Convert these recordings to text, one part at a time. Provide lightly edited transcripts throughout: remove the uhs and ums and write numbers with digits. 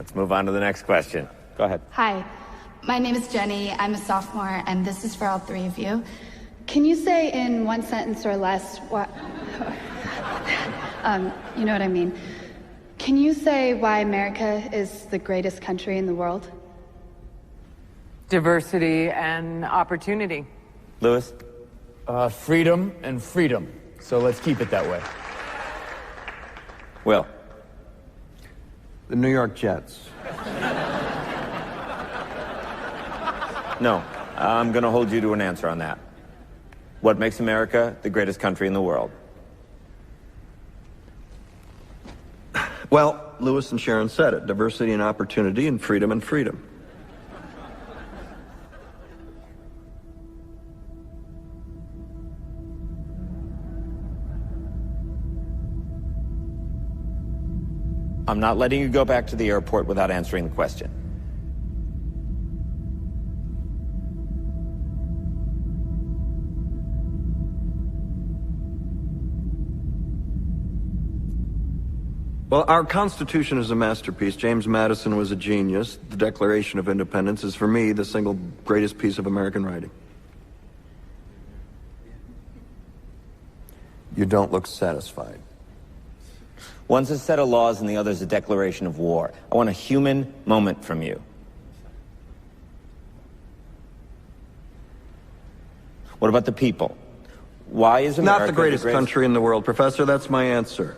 Let's move on to the next question. Go ahead. Hi, my name is Jenny. I'm a sophomore, and this is for all three of you. Can you say in one sentence or less what... you know what I mean. Can you say why America is the greatest country in the world? Diversity and opportunity. Lewis? Freedom and freedom. So let's keep it that way. Will? The New York Jets. No, I'm going to hold you to an answer on that. What makes America the greatest country in the world? Well, Lewis and Sharon said it. Diversity and opportunity and freedom and freedom. I'm not letting you go back to the airport without answering the question. Well, our Constitution is a masterpiece. James Madison was a genius. The Declaration of Independence is, for me, the single greatest piece of American writing. You don't look satisfied. One's a set of laws and the other's a declaration of war. I want a human moment from you. What about the people? Why is America Not the greatest country in the world, Professor. That's my answer.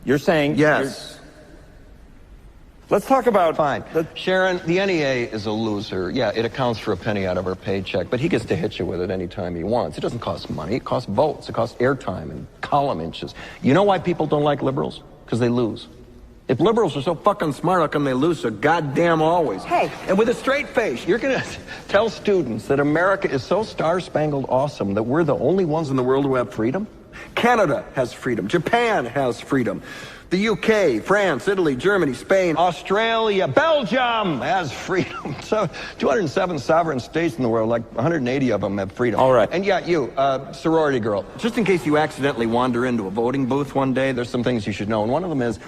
You're saying... Yes. Let's talk about... Fine. Sharon, the NEA is a loser. Yeah, it accounts for a penny out of her paycheck, but he gets to hit you with it anytime he wants. It doesn't cost money. It costs votes. It costs airtime and column inches. You know why people don't like liberals? Because they lose. If liberals are so fucking smart, how come they lose so goddamn always? Hey, and with a straight face, you're going to tell students that America is so star-spangled awesome that we're the only ones in the world who have freedom? Canada has freedom. Japan has freedom. The UK, France, Italy, Germany, Spain, Australia, Belgium has freedom. So 207 sovereign states in the world, like 180 of them have freedom. All right. And yet you, sorority girl, just in case you accidentally wander into a voting booth one day, there's some things you should know. And one of them is,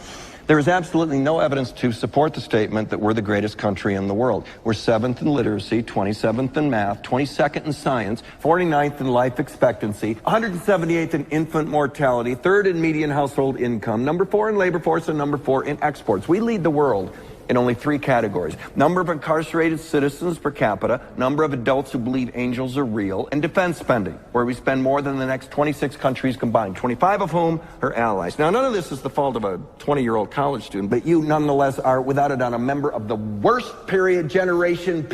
there is absolutely no evidence to support the statement that we're the greatest country in the world. We're 7th in literacy, 27th in math, 22nd in science, 49th in life expectancy, 178th in infant mortality, 3rd in median household income, number 4 in labor force, and number 4 in exports. We lead the world in only 3 categories: number of incarcerated citizens per capita, number of adults who believe angels are real, and defense spending, where we spend more than the next 26 countries combined, 25 of whom are allies. Now, none of this is the fault of a 20-year-old college student, but you nonetheless are, without a doubt, a member of the worst generation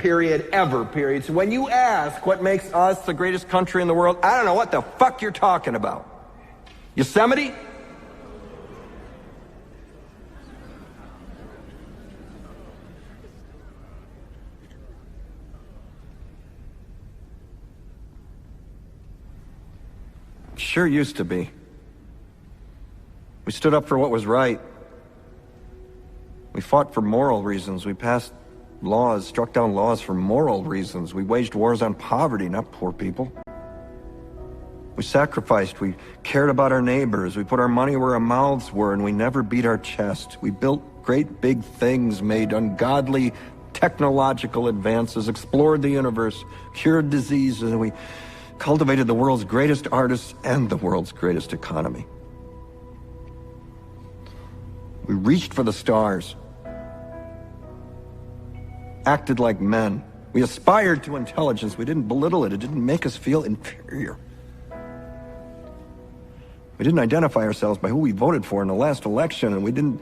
ever. So when you ask what makes us the greatest country in the world, I don't know what the fuck you're talking about. Yosemite? Sure used to be. We stood up for what was right. We fought for moral reasons. We passed laws, struck down laws for moral reasons. We waged wars on poverty, not poor people. We sacrificed. We cared about our neighbors. We put our money where our mouths were, and we never beat our chest. We built great big things, made ungodly technological advances, explored the universe, cured diseases, and we cultivated the world's greatest artists and the world's greatest economy. We reached for the stars, acted like men. We aspired to intelligence. We didn't belittle it. It didn't make us feel inferior. We didn't identify ourselves by who we voted for in the last election, and we didn't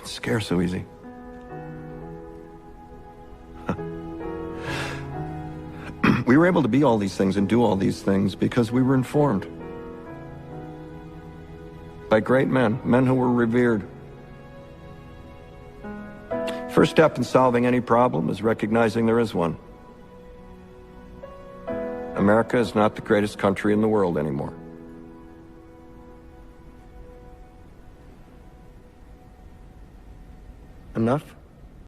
scare so easy. We were able to be all these things and do all these things because we were informed by great men, men who were revered. First step in solving any problem is recognizing there is one. America is not the greatest country in the world anymore. Enough?